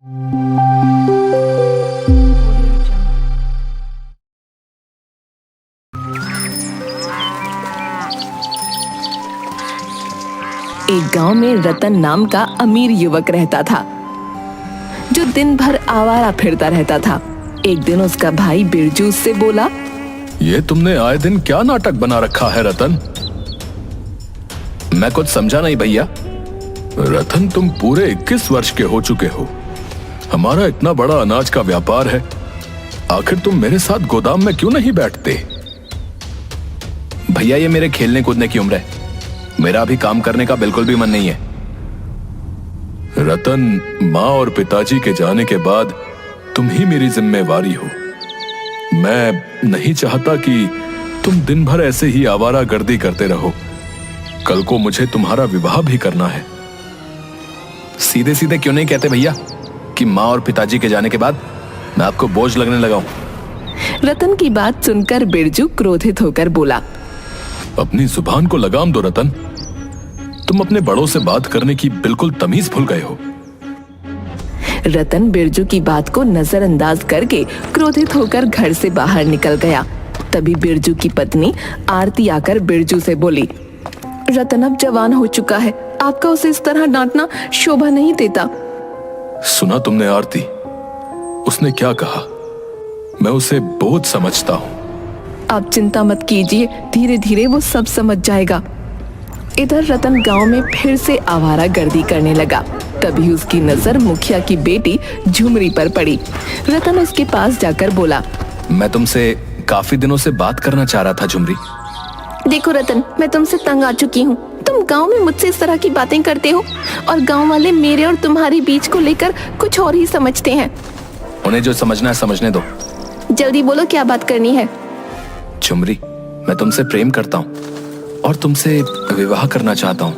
एक गांव में रतन नाम का अमीर युवक रहता था, जो दिन भर आवारा फिरता रहता था। एक दिन उसका भाई बिरजू उससे बोला, ये तुमने आए दिन क्या नाटक बना रखा है रतन? मैं कुछ समझा नहीं भैया। रतन, तुम पूरे 21 वर्ष के हो चुके हो। हमारा इतना बड़ा अनाज का व्यापार है, आखिर तुम मेरे साथ गोदाम में क्यों नहीं बैठते? भैया, ये मेरे खेलने कूदने की उम्र है, मेरा अभी काम करने का बिल्कुल भी मन नहीं है। रतन, माँ और पिताजी के जाने के बाद तुम ही मेरी जिम्मेवारी हो। मैं नहीं चाहता कि तुम दिन भर ऐसे ही आवारागर्दी करते रहो। कल को मुझे तुम्हारा विवाह भी करना है। सीधे सीधे क्यों नहीं कहते भैया कि माँ और पिताजी के जाने के बाद मैं आपको बोझ लगने लगा हूं? रतन की बात सुनकर बिरजू क्रोधित होकर बोला, अपनी जुबान को लगाम दो रतन। तुम अपने बड़ों से बात करने की बिल्कुल तमीज भूल गए हो। रतन बिरजू की बात को नजरअंदाज करके क्रोधित होकर घर से बाहर निकल गया। तभी बिरजू की पत्नी आरती आकर बिरजू से बोली, रतन अब जवान हो चुका है, आपका उसे इस तरह डांटना शोभा नहीं देता। सुना तुमने आरती, उसने क्या कहा? मैं उसे बोझ समझता हूँ। आप चिंता मत कीजिए, धीरे धीरे वो सब समझ जाएगा। इधर रतन गांव में फिर से आवारागर्दी करने लगा। तभी उसकी नजर मुखिया की बेटी झुमरी पर पड़ी। रतन उसके पास जाकर बोला, मैं तुमसे काफी दिनों से बात करना चाह रहा था झुमरी। देखो रतन, मैं तुमसे तंग आ चुकी हूँ। तुम गांव में मुझसे इस तरह की बातें करते हो और गांव वाले मेरे और तुम्हारे बीच को लेकर कुछ और ही समझते हैं। उन्हें जो समझना है समझने दो। जल्दी बोलो, क्या बात करनी है? झुमरी, मैं तुमसे प्रेम करता हूँ और तुमसे विवाह करना चाहता हूँ।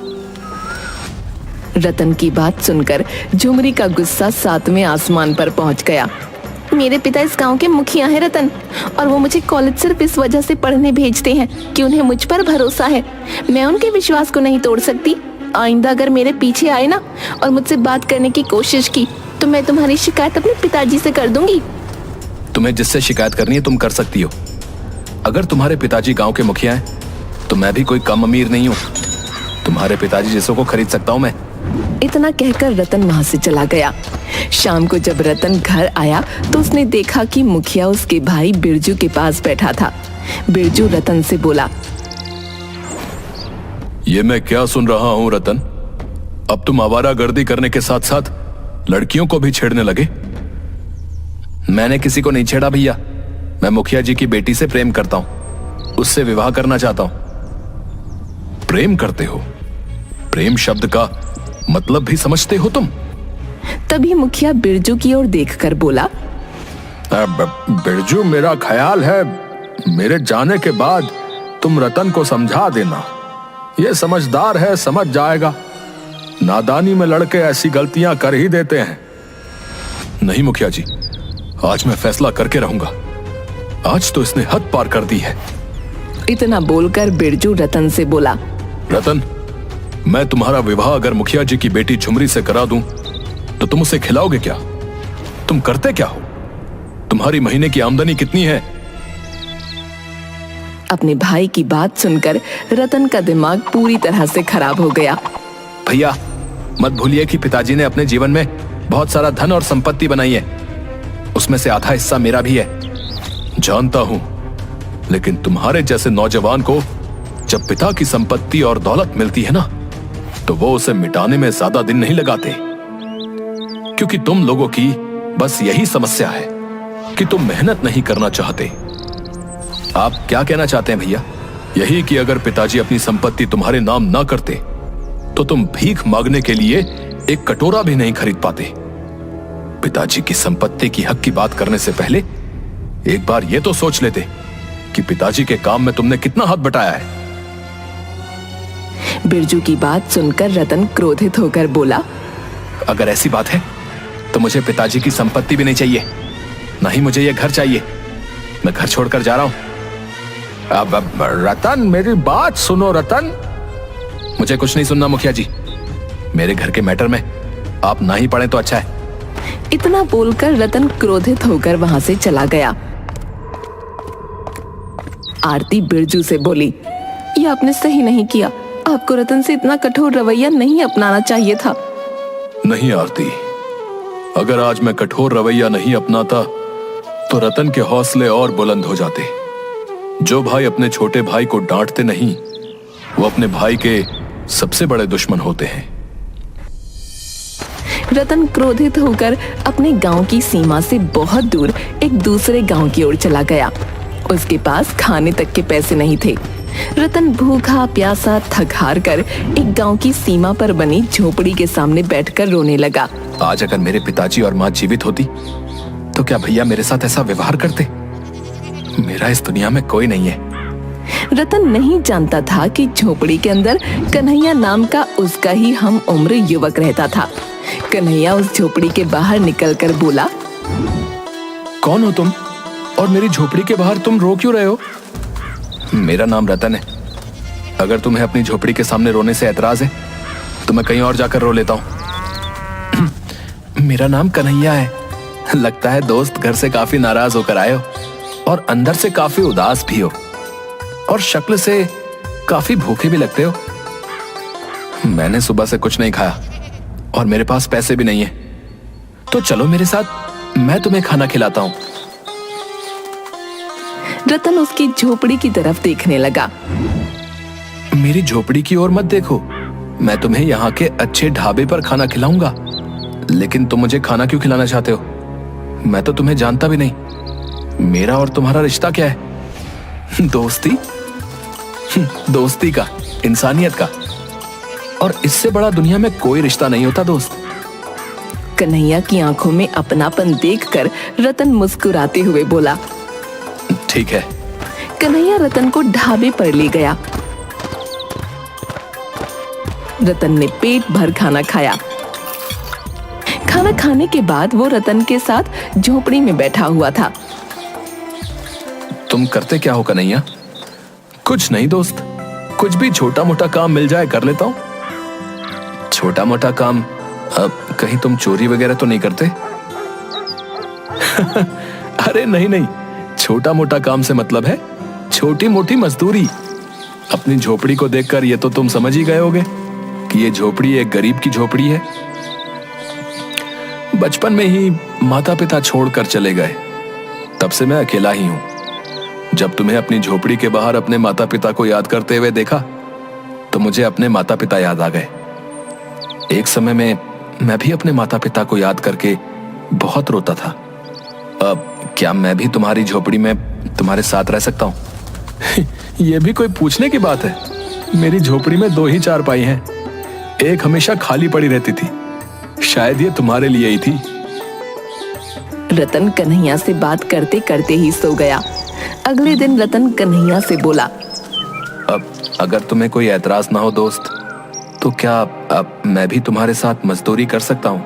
रतन की बात सुनकर झुमरी का गुस्सा 7वें आसमान पर पहुंच गया। मेरे पिता इस गांव के मुखिया हैं रतन, और वो मुझे कॉलेज सिर्फ इस वजह से पढ़ने भेजते हैं कि उन्हें मुझ पर भरोसा है। मैं उनके विश्वास को नहीं तोड़ सकती। आइंदा अगर मेरे पीछे आए ना और मुझसे बात करने की कोशिश की तो मैं तुम्हारी शिकायत अपने पिताजी से कर दूंगी। तुम्हें जिससे शिकायत करनी है तुम कर सकती हो। अगर तुम्हारे पिताजी गांव के मुखिया हैं तो मैं भी कोई कम अमीर नहीं हूँ। तुम्हारे पिताजी जैसों को खरीद सकता हूँ मैं। इतना कहकर रतन वहां से चला गया। शाम को जब रतन घर आया तो उसने देखा कि मुखिया उसके भाई बिरजू के पास बैठा था। बिरजू रतन से बोला, ये मैं क्या सुन रहा हूँ रतन? अब तुम आवारागर्दी करने के साथ साथ लड़कियों को भी छेड़ने लगे? मैंने किसी को नहीं छेड़ा भैया। मैं मुखिया जी की बेटी से प्रेम करता हूँ, उससे विवाह करना चाहता हूँ। प्रेम करते हो? प्रेम शब्द का मतलब भी समझते हो तुम? तभी मुखिया बिरजू की ओर देखकर बोला, बिरजू, मेरा ख्याल है मेरे जाने के बाद तुम रतन को समझा देना। ये समझदार है, समझ जाएगा। नादानी में लड़के ऐसी गलतियां कर ही देते हैं। नहीं मुखिया जी, आज मैं फैसला करके रहूंगा। आज तो इसने हद पार कर दी है। इतना बोलकर बिरजू रतन से बोला, रतन, मैं तुम्हारा विवाह अगर मुखिया जी की बेटी झुमरी से करा दूं तो तुम उसे खिलाओगे क्या? तुम करते क्या हो? तुम्हारी महीने की आमदनी कितनी है? अपने भाई की बात सुनकर रतन का दिमाग पूरी तरह से खराब हो गया। भैया, मत भूलिए कि पिताजी ने अपने जीवन में बहुत सारा धन और संपत्ति बनाई है। उसमें से आधा हिस्सा मेरा भी है। जानता हूं, लेकिन तुम्हारे जैसे नौजवान को जब पिता की संपत्ति और दौलत मिलती है ना, तो वो उसे मिटाने में ज्यादा दिन नहीं लगाते। क्योंकि तुम लोगों की बस यही समस्या है कि तुम मेहनत नहीं करना चाहते। आप क्या कहना चाहते हैं भैया? यही कि अगर पिताजी अपनी संपत्ति तुम्हारे नाम ना करते तो तुम भीख मांगने के लिए एक कटोरा भी नहीं खरीद पाते। पिताजी की संपत्ति की हक की बात करने से पहले एक बार ये तो सोच लेते कि पिताजी के काम में तुमने कितना हाथ बटाया है। बिरजू की बात सुनकर रतन क्रोधित होकर बोला, अगर ऐसी बात है तो मुझे पिताजी की संपत्ति भी नहीं चाहिए, ना ही मुझे ये घर चाहिए। मैं घर छोड़कर जा रहा हूं। अब रतन, मेरी बात सुनो रतन। मुझे कुछ नहीं सुनना मुखिया जी। मेरे घर के मैटर में आप ना ही पड़े तो अच्छा है। इतना बोलकर रतन क्रोधित होकर वहां से चला गया। आरती बिरजू से बोली, ये आपने सही नहीं किया। आपको रतन से इतना कठोर रवैया नहीं अपनाना चाहिए था। नहीं आरती, अगर आज मैं कठोर रवैया नहीं अपनाता तो रतन के हौसले और बुलंद हो जाते। जो भाई अपने छोटे भाई को डांटते नहीं, वो अपने भाई के सबसे बड़े दुश्मन होते हैं। रतन क्रोधित होकर अपने गांव की सीमा से बहुत दूर एक दूसरे गांव की ओर चला गया। उसके पास खाने तक के पैसे नहीं थे। रतन भूखा प्यासा थक हार कर एक गांव की सीमा पर बनी झोपड़ी के सामने बैठकर रोने लगा। आज अगर मेरे पिताजी और माँ जीवित होती तो क्या भैया मेरे साथ ऐसा व्यवहार करते? मेरा इस दुनिया में कोई नहीं है। रतन नहीं जानता था कि झोपड़ी के अंदर कन्हैया नाम का उसका ही हम उम्र युवक रहता था। कन्हैया उस झोपड़ी के बाहर निकलकर बोला, कौन हो तुम और मेरी झोपड़ी के बाहर तुम रो क्यों रहे हो? मेरा नाम रतन है। अगर तुम्हें अपनी झोपड़ी के सामने रोने से ऐतराज है तो मैं कहीं और जाकर रो लेता हूँ। मेरा नाम कन्हैया है। लगता है दोस्त घर से काफी नाराज होकर आए हो और अंदर से काफी उदास भी हो और शक्ल से काफी भूखे भी लगते हो। मैंने सुबह से कुछ नहीं खाया और मेरे पास पैसे भी नहीं है, तो चलो मेरे साथ, मैं तुम्हें खाना खिलाता हूँ। रतन उसकी झोपड़ी की तरफ देखने लगा। मेरी झोपड़ी की ओर मत देखो, मैं तुम्हें यहाँ के अच्छे ढाबे पर खाना खिलाऊंगा। लेकिन तुम मुझे खाना क्यों खिलाना चाहते हो? मैं तो तुम्हें जानता भी नहीं। मेरा और तुम्हारा रिश्ता क्या है? दोस्ती? दोस्ती का, इंसानियत का, और इससे बड़ा दुनिया में कोई रिश्ता नहीं होता दोस्त। कन्हैया की आंखों में अपनापन देखकर रतन मुस्कुराते हुए बोला, ठीक है। कन्हैया रतन को ढाबे पर ले गया। रतन ने पेट भर खाना खाया। खाना खाने के बाद वो रतन के साथ झोपड़ी में बैठा हुआ था। तुम करते क्या हो कन्हैया? कुछ नहीं दोस्त, कुछ भी छोटा मोटा काम मिल जाए कर लेता हूँ। छोटा मोटा काम? अब कहीं तुम चोरी वगैरह तो नहीं करते? अरे नहीं नहीं, छोटा मोटा काम से मतलब है छोटी मोटी मजदूरी। अपनी झोपड़ी को देखकर ये तो तुम समझ ही गए होगे कि ये झोपड़ी एक गरीब की झोपड़ी है। बचपन में ही माता पिता छोड़कर चले गए, तब से मैं अकेला ही हूं। जब तुम्हें अपनी झोपड़ी के बाहर अपने माता पिता को याद करते हुए देखा तो मुझे अपने माता पिता याद आ गए। एक समय में मैं भी अपने माता पिता को याद करके बहुत रोता था। अब क्या मैं भी तुम्हारी झोपड़ी में तुम्हारे साथ रह सकता हूं? यह भी कोई पूछने की बात है? मेरी झोपड़ी में 2 ही चारपाई हैं। एक हमेशा खाली पड़ी रहती थी, शायद ये तुम्हारे लिए ही थी। रतन कन्हैया से बात करते करते ही सो गया। अगले दिन रतन कन्हैया से बोला, अब अगर तुम्हें कोई ऐतराज ना हो दोस्त, तो क्या अब मैं भी तुम्हारे साथ मजदूरी कर सकता हूँ?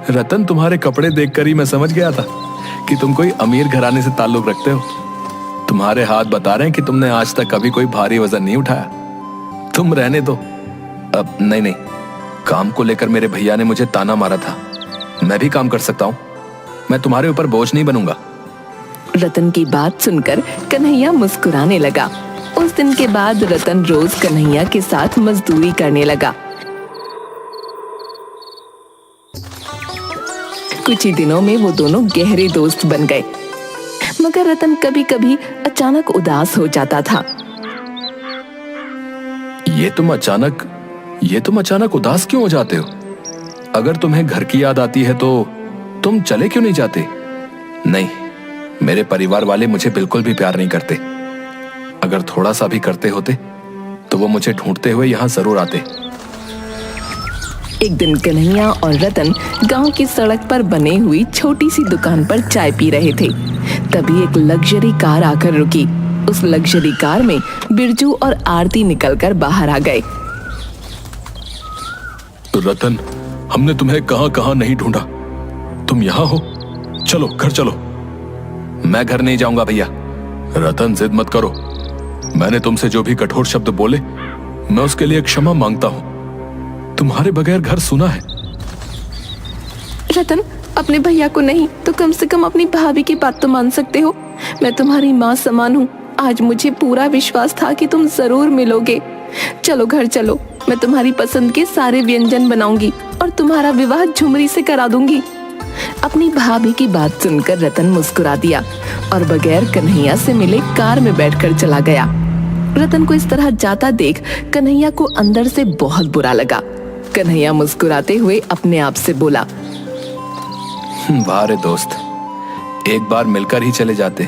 रतन, तुम्हारे कपड़े देखकर ही मैं समझ गया था कि तुम कोई अमीर घराने से ताल्लुक रखते हो। तुम्हारे हाथ बता रहे हैं कि तुमने आज तक कभी कोई भारी वजन नहीं उठाया। तुम रहने दो। अब नहीं नहीं, काम को लेकर मेरे भैया ने मुझे ताना मारा था। मैं भी काम कर सकता हूँ, मैं तुम्हारे ऊपर बोझ नहीं बनूंगा। रतन की बात सुनकर कन्हैया मुस्कुराने लगा। उस दिन के बाद रतन रोज कन्हैया के साथ मजदूरी करने लगा। कुछ ही दिनों में वो दोनों गहरे दोस्त बन गए। मगर रतन कभी कभी अचानक उदास हो जाता था। ये तुम अचानक उदास क्यों हो जाते हो? अगर तुम्हें घर की याद आती है तो तुम चले क्यों नहीं जाते? नहीं, मेरे परिवार वाले मुझे बिल्कुल भी प्यार नहीं करते। अगर थोड़ा सा भी करते होते तो वो मुझे ढूंढते हुए यहाँ जरूर आते। एक दिन कन्हैया और रतन गांव की सड़क पर बने हुई छोटी सी दुकान पर चाय पी रहे थे। तभी एक लग्जरी कार आकर रुकी। उस लग्जरी कार में बिरजू और आरती निकलकर बाहर आ गए। रतन, हमने तुम्हें कहां कहां नहीं ढूंढा, तुम यहाँ हो। चलो घर चलो। मैं घर नहीं जाऊंगा भैया। रतन, जिद मत करो। मैंने तुमसे जो भी कठोर शब्द बोले, मैं उसके लिए क्षमा मांगता हूं। तुम्हारे बगैर घर सुना है। रतन, अपने भैया को नहीं तो कम से कम अपनी भाभी की बात तो मान सकते हो। मैं तुम्हारी माँ समान हूँ। आज मुझे पूरा विश्वास था कि तुम जरूर मिलोगे। चलो घर चलो, मैं तुम्हारी पसंद के सारे व्यंजन बनाऊंगी और तुम्हारा विवाह झुमरी से करा दूंगी। अपनी भाभी की बात सुनकर रतन मुस्कुरा दिया और बगैर कन्हैया से मिले कार में बैठकर चला गया। रतन को इस तरह जाता देख कन्हैया को अंदर से बहुत बुरा लगा। कन्हैया मुस्कुराते हुए अपने आप से बोला, वाह रे दोस्त, एक बार मिलकर ही चले जाते।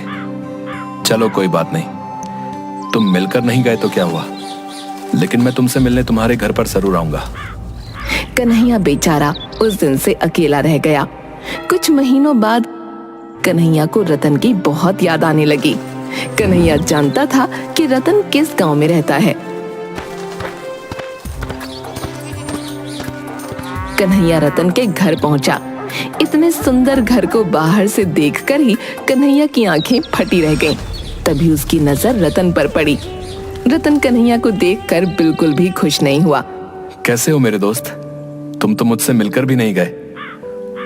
चलो कोई बात नहीं, तुम मिलकर नहीं गए तो क्या हुआ, लेकिन मैं तुमसे मिलने तुम्हारे घर पर जरूर आऊंगा। कन्हैया बेचारा उस दिन से अकेला रह गया। कुछ महीनों बाद कन्हैया को रतन की बहुत याद आने लगी। कन्हैया जानता था कि रतन किस गांव में रहता है। कन्हैया रतन के घर पहुंचा। इतने सुंदर घर को बाहर से देखकर ही कन्हैया की आंखें फटी रह गईं। तभी उसकी नजर रतन पर पड़ी। रतन कन्हैया को देखकर बिल्कुल भी खुश नहीं हुआ। कैसे हो मेरे दोस्त? तुम तो मुझसे मिलकर भी नहीं गए।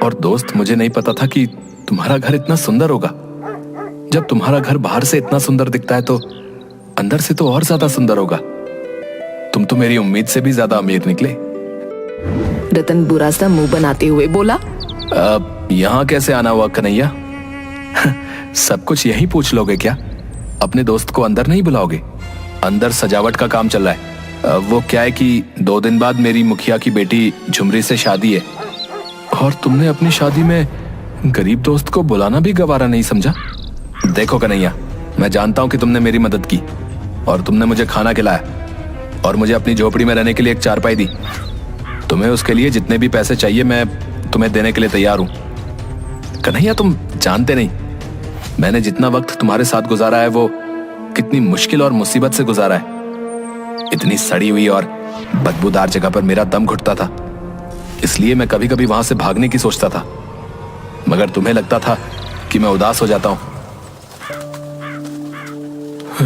और दोस्त, मुझे नहीं पता था कि तुम्हारा घर इतना सुंदर होगा। जब तुम्हारा घर बाहर से इतना सुंदर दिखता है तो अंदर से तो और ज्यादा सुंदर होगा। तुम तो मेरी उम्मीद से भी ज्यादा अमीर निकले। रतन बुरा सा मुंह बनाते हुए बोला, यहाँ कैसे आना हुआ कन्हैया? सब कुछ यही पूछ लोगे क्या? अपने दोस्त को अंदर नहीं बुलाओगे? अंदर सजावट का काम चल रहा है। वो क्या है कि 2 दिन बाद मेरी मुखिया की बेटी झुमरी से शादी है, और तुमने अपनी शादी में गरीब दोस्त को बुलाना भी गवारा नहीं समझा। देखो कन्हैया, मैं जानता हूँ कि तुमने मेरी मदद की और तुमने मुझे खाना खिलाया और मुझे अपनी झोपड़ी में रहने के लिए एक चारपाई दी। तुम्हें उसके लिए जितने भी पैसे चाहिए मैं तुम्हें देने के लिए तैयार हूं। कन्हैया, तुम जानते नहीं मैंने जितना वक्त तुम्हारे साथ गुजारा है वो कितनी मुश्किल और मुसीबत से गुजारा है। इतनी सड़ी हुई और बदबूदार जगह पर मेरा दम घुटता था, इसलिए मैं कभी कभी वहां से भागने की सोचता था, मगर तुम्हें लगता था कि मैं उदास हो जाता हूं।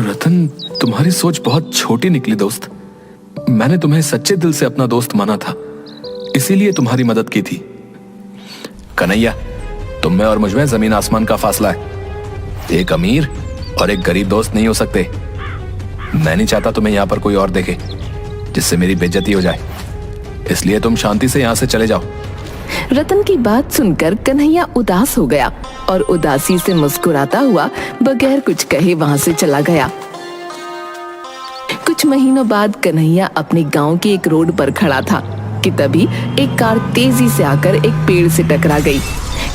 रतन, तुम्हारी सोच बहुत छोटी निकली दोस्त। मैंने तुम्हें सच्चे दिल से अपना दोस्त माना था, इसीलिए तुम्हारी मदद की थी। कन्हैया, तुम में और मुझ में जमीन आसमान का फासला है। एक अमीर और एक गरीब दोस्त नहीं हो सकते। मैं नहीं चाहता तुम्हें यहां पर कोई और देखे जिससे मेरी बेइज्जती हो जाए, इसलिए तुम शांति से यहां से चले जाओ। रतन की बात सुनकर कन्हैया उदास हो गया और उदासी से मुस्कुराता हुआ बगैर कुछ कहे वहां से चला गया। कुछ महीनों बाद कन्हैया अपने गांव की एक रोड पर खड़ा था कि तभी एक कार तेजी से आकर एक पेड़ से टकरा गई।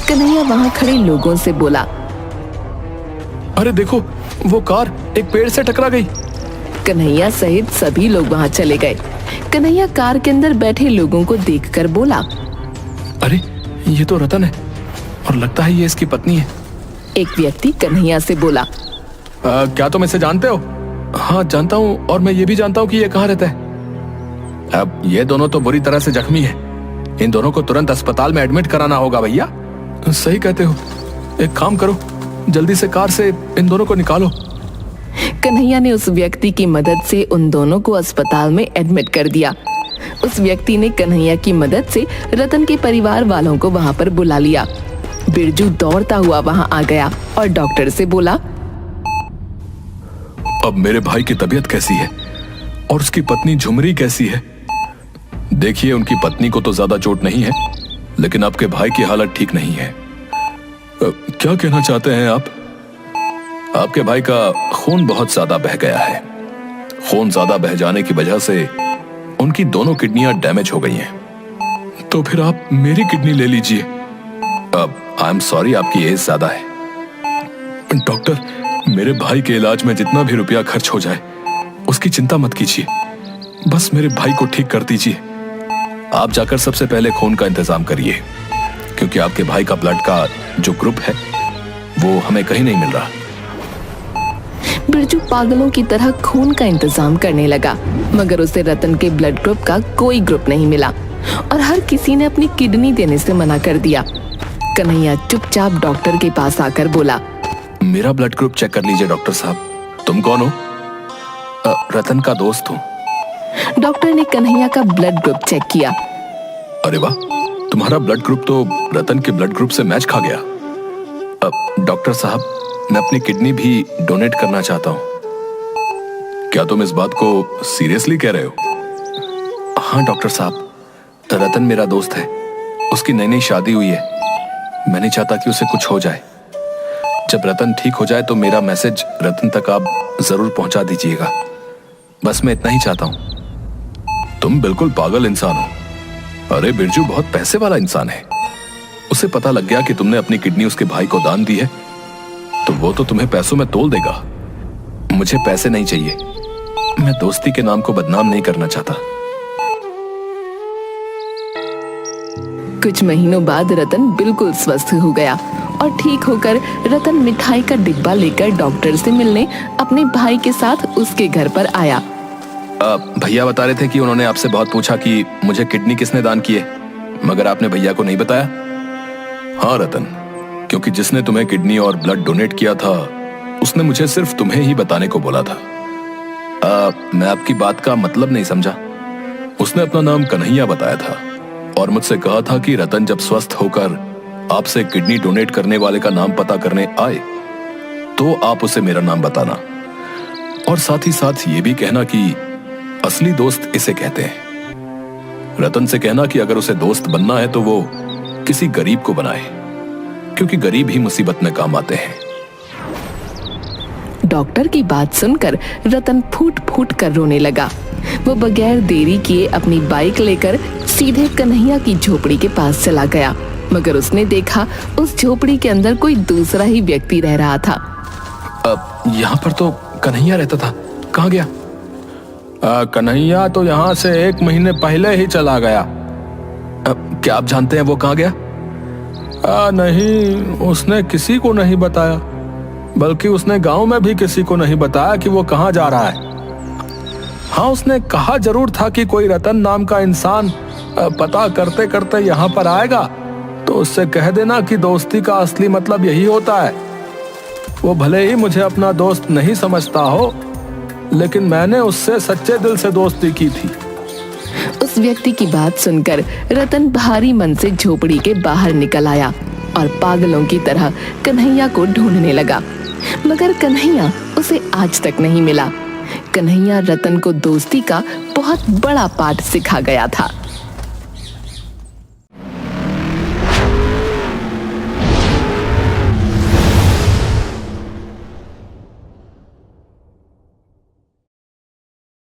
कन्हैया वहां खड़े लोगों से बोला, अरे देखो, वो कार एक पेड़ से टकरा गई। कन्हैया सहित सभी लोग वहां चले गए। कन्हैया कार के अंदर बैठे लोगों को देखकर बोला, अरे ये तो रतन है और लगता है ये इसकी पत्नी है। एक व्यक्ति कन्हैया से बोला, क्या तुम इसे जानते हो? हाँ जानता हूँ, और मैं ये भी जानता हूँ कि ये कहाँ रहता है। अब ये दोनों तो बुरी तरह से जख्मी हैं। इन दोनों को तुरंत अस्पताल में एडमिट कराना होगा भैया। सही कहते हो, एक काम करो, जल्दी से कार से इन दोनों को निकालो। कन्हैया ने उस व्यक्ति की मदद से उन दोनों को अस्पताल में एडमिट कर दिया। उस व्यक्ति ने कन्हैया की मदद से रतन के परिवार वालों को वहां पर बुला लिया। बिरजू दौड़ता हुआ वहां आ गया और डॉक्टर से बोला, अब मेरे भाई की तबीयत कैसी है और उसकी पत्नी झुमरी कैसी है? देखिए, उनकी पत्नी को तो ज्यादा चोट नहीं है, लेकिन आपके भाई की हालत ठीक नहीं है। क्या कहना चाहते हैं आप? आपके भाई का खून बहुत ज्यादा बह गया है। खून ज्यादा बह जाने की वजह से उनकी दोनों किडनियां डैमेज हो गई हैं। तो फिर आप मेरी किडनी ले लीजिए। अब आई एम सॉरी, आपकी एज ज्यादा है। डॉक्टर, मेरे भाई के इलाज में जितना भी रुपया खर्च हो जाए उसकी चिंता मत कीजिए, बस मेरे भाई को ठीक कर दीजिए। आप जाकर सबसे पहले खून का इंतजाम करिए, क्योंकि आपके भाई का ब्लड का जो ग्रुप है वो हमें कहीं नहीं मिल रहा। बिरजू पागलों की तरह खून का इंतजाम करने लगा, मगर उसे रतन के ब्लड ग्रुप का कोई ग्रुप नहीं मिला और हर किसी ने अपनी किडनी देने से मना कर दिया। कन्हैया चुपचाप डॉक्टर के पास आकर बोला, मेरा ब्लड ग्रुप चेक कर लीजिए डॉक्टर साहब। तुम कौन हो? रतन का दोस्त हूँ। डॉक्टर ने कन्हैया का ब्लड ग्रुप चेक किया। अरे वाह, तुम्हारा ब्लड ग्रुप तो रतन के ब्लड ग्रुप से मैच खा गया। अब डॉक्टर साहब, मैं अपनी किडनी भी डोनेट करना चाहता हूँ। क्या तुम इस बात को सीरियसली कह रहे हो? हाँ डॉक्टर साहब, रतन मेरा दोस्त है, उसकी नई नई शादी हुई है। मैं नहीं चाहता कि उसे कुछ हो जाए। जब रतन ठीक हो जाए तो मेरा मैसेज रतन तक आप जरूर पहुंचा दीजिएगा। बस मैं इतना ही चाहता हूं। तुम बिल्कुल पागल इंसान हो। अरे बिरजू बहुत पैसे वाला इंसान है। उसे पता लग गया कि तुमने अपनी किडनी उसके भाई को दान दी है तो वो तो तुम्हें पैसों में तोल देगा। मुझे पैसे नहीं चाहिए, मैं दोस्ती के नाम को बदनाम नहीं करना चाहता। कुछ महीनों बाद रतन बिल्कुल स्वस्थ हो गया और ठीक होकर रतन मिठाई का डिब्बा लेकर डॉक्टर से मिलने अपने भाई के साथ उसके घर पर आया। भैया बता रहे थे कि उन्होंने आपसे बहुत पूछा कि मुझे किडनी किसने दान की है, मगर आपने भैया को नहीं बताया। हाँ रतन, क्योंकि जिसने तुम्हें किडनी और ब्लड डोनेट किया था उसने मुझे सिर्फ तुम्हें ही बताने को बोला था। मैं आपकी बात का मतलब नहीं समझा। उसने अपना नाम कन्हैया बताया था और मुझसे कहा था कि रतन जब स्वस्थ होकर आपसे किडनी डोनेट करने वाले का नाम पता करने आए तो आप उसे मेरा नाम बताना और साथ ही साथ ये भी कहना कि असली दोस्त इसे कहते हैं। रतन से कहना कि अगर उसे दोस्त बनना है तो वो किसी गरीब को बनाए, क्योंकि गरीब ही मुसीबत में काम आते हैं। डॉक्टर की बात सुनकर रतन फूट फूट कर रोने लगा। वो बगैर देरी किए अपनी बाइक लेकर सीधे कन्हैया की झोपड़ी के पास चला गया, मगर उसने देखा उस झोपड़ी के अंदर कोई दूसरा ही व्यक्ति रह रहा था। अब यहाँ पर तो कन्हैया रहता था, कहाँ गया? कन्हैया तो यहाँ से 1 महीने पहले ही चला गया। क्या आप जानते हैं वो कहाँ गया? नहीं, उसने किसी को नहीं बताया, बल्कि उसने गांव में भी किसी को नहीं बताया कि वो कहाँ जा रहा है। हाँ, उसने कहा जरूर था कि कोई रतन नाम का इंसान पता करते करते यहाँ पर आएगा तो उससे कह देना कि दोस्ती का असली मतलब यही होता है। वो भले ही मुझे अपना दोस्त नहीं समझता हो, लेकिन मैंने उससे सच्चे दिल से दोस्ती की थी। उस व्यक्ति की बात सुनकर रतन भारी मन से झोपड़ी के बाहर निकल आया और पागलों की तरह कन्हैया को ढूंढने लगा, मगर कन्हैया उसे आज तक नहीं मिला। कन्हैया रतन को दोस्ती का बहुत बड़ा पाठ सिखा गया था।